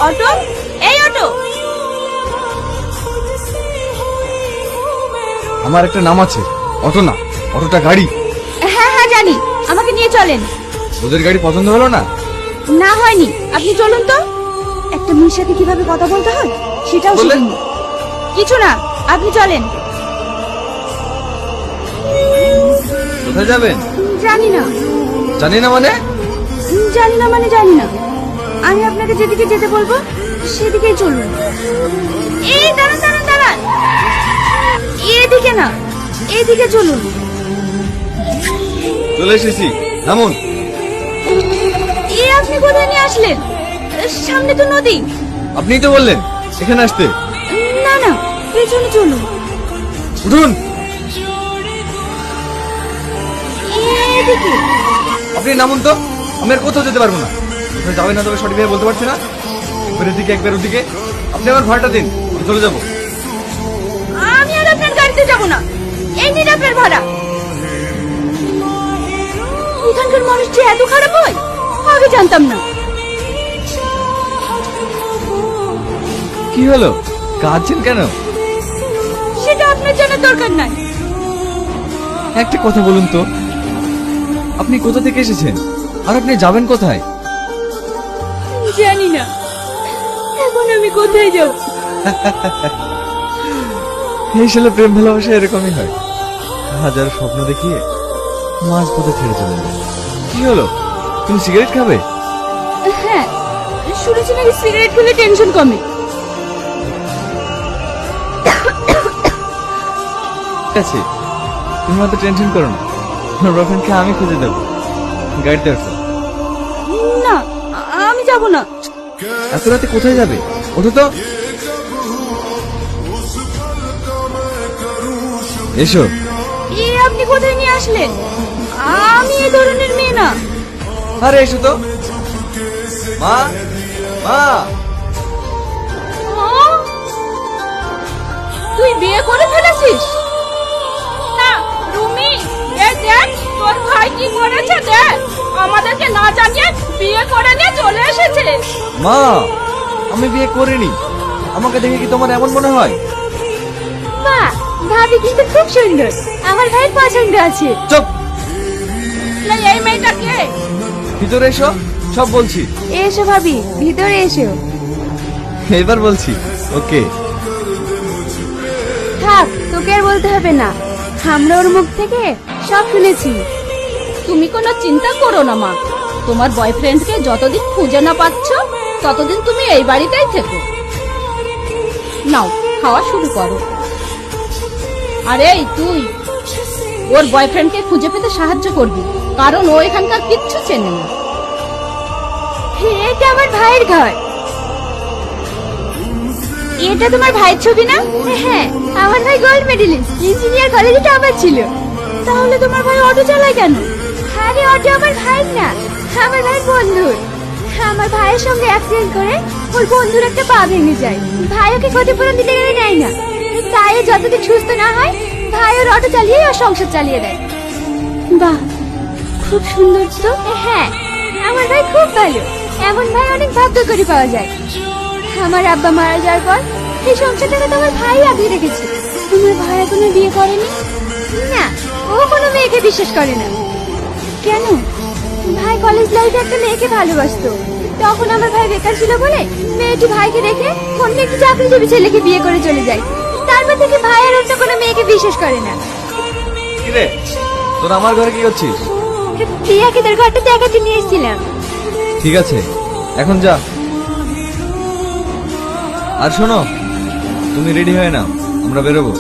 Auto, এই auto. আমার একটা নাম আছে, অটো না, অটোটা গাড়ি। হ্যাঁ হ্যাঁ জানি, আমাকে নিয়ে চলেন। ওদের গাড়ি পছন্দ হলো না? না হয়নি, আপনি চলুন তো। একটা মেয়ের সাথে কিভাবে কথা বলতে হয় সেটাও বললেন? শিখুন। কিছু না, আপনি চলেন। কোথায় যাবেন? জানি না। জানি না মানে? জানি না মানে জানি না। আমি আপনাকে যেদিকে যেতে বলবো সেদিকেই চলুন। এই দাঁড়ান দাঁড়ান দাঁড়ান, এদিকে না, এদিকে চলুন। চলে এসেছি, নামুন। আপনি কোথায় নিয়ে আসলেন? সামনে তো নদী। আপনিই তো বললেন এখানে আসতে। না না, পেছনে চলুন। উঠুন। এদিকে। আপনি নামুন তো, আমি আর কোথাও যেতে পারবো না। কোথায় যাবেন না তবে সঠিকভাবে বলতে পারছি না। একবার এদিকে একবার ওদিকে। আপনি আমার ভাড়াটা দিন, আমি চলে যাবো। আমি আর আপনার গাড়িতে যাব না, এই নিন আপনার ভাড়া। এখানকার মানুষ যে এত খারাপ হয় আগে জানতাম না। কি হলো, কাঁদছেন কেন? সেটা আপনার জানার দরকার নাই। একটা কথা বলুন তো, আপনি কোথা থেকে এসেছেন আর আপনি যাবেন কোথায়? জানি না, এখন আমি কোথায় যাব? এই সালে প্রেম ভালোবাসা এরকমই হয়, হাজার স্বপ্ন দেখিয়ে মাঝ পথে ছেড়ে চলে যায়। কি হলো, তুমি সিগারেট খাবে? হ্যাঁ, শুনেছি নাকি সিগারেট খেলে টেনশন কমে। ঠিক আছে, তুমি অত টেনশন করো না, তোমার বয়ফ্রেন্ডকে আমি খুঁজে দেবো। গাড়িতে আসো। না, আমি যাব না। এত রাতে কোথায় যাবে? ওঠো তো। এসো। আপনি কোথায় নিয়ে আসলেন? আমি এই ধরনের মেয়ে না। আরে এসো তো। মা, মা। তুই বিয়ে করে ফেলেছিস? না রুমি, দেখ তোর ভাই কি করেছে, দেখ আমাদেরকে না জানিয়ে বিয়ে করে নিয়ে চলে এসেছে। মা, আমি বিয়ে করিনি। আমাকে দেখে কি তোমার এমন মনে হয়? মা, ভাবি কিন্তু খুব সুন্দর, আমার ভাই পছন্দ আছে। চুপ। এই মেয়েটা কে? ভিতরে এসো, সব বলছি। এসো ভাবি, ভিতরে এসো। এবার বলছি, ওকে। থাক, তোকে আর বলতে হবে না, আমরা ওর মুখ থেকে সব শুনেছি। তুমি কোনো চিন্তা করো না মা, তোমার বয়ফ্রেন্ডকে যতদিন খুঁজে না পাচ্ছ ততদিন তুমি এই বাড়িতেই থেকো। নাও, খাওয়া শুরু করো। আরে এই তুই ওর বয়ফ্রেন্ডকে খুঁজে পেতে সাহায্য করবি, কারণ ও এখানকার কিচ্ছু চেনে না। এটা আমার ভাইয়ের ঘর। এটা তোমার ভাইয়ের ছবি না? হ্যাঁ, আমার ভাই গোল্ড মেডেলিস্ট, ইঞ্জিনিয়ার কলেজে টপার ছিল। তাহলে তোমার ভাই অটো চালায় কেন? আরে অটো আমার ভাই না, আমার ভাই বন্ধুর। আমার ভাইয়ের সঙ্গে অ্যাক্সিডেন্ট করে ওর বন্ধুর একটা পা ভেঙে যায়। ভাই ওকে ক্ষতিপূরণ দিতে গেলে নেয় না, তাই ও যতদিন সুস্থ না হয় ভাই ওর অটো চালিয়ে ওর সংসার চালিয়ে দেয়। বাহ, খুব সুন্দর তো। হ্যাঁ, আমার ভাই খুব ভালো, এমন ভাই অনেক ভাগ্য করে পাওয়া যায়। আমার আব্বা মারা যাওয়ার পর এই সংসারটাকে তোমার ভাই আগলে রেখেছে। তোমার ভাই এখনো বিয়ে করেনি? না, ও কোনো মেয়েকে বিশ্বাস করে না। কেন? ভাই কলেজ লাইফে একটা মেয়েকে ভালোবাসতো, তখন আমার ভাই বেকার ছিল বলে মেয়েটি ভাইকে রেখে অন্য একটি চাকরিজীবী ছেলেকে বিয়ে করে চলে যায়। তারপর থেকে ভাই আর অন্য কোনো মেয়েকে বিশ্বাস করে না। কি রে, তোর আমার ঘরে কি করছিস? প্রিয়াকে তোর ঘরটা দেখাতে নিয়ে এসেছিলাম। ঠিক আছে, এখন যা। আর শোনো, তুমি রেডি হয়ে নাও, আমরা বেরোবো।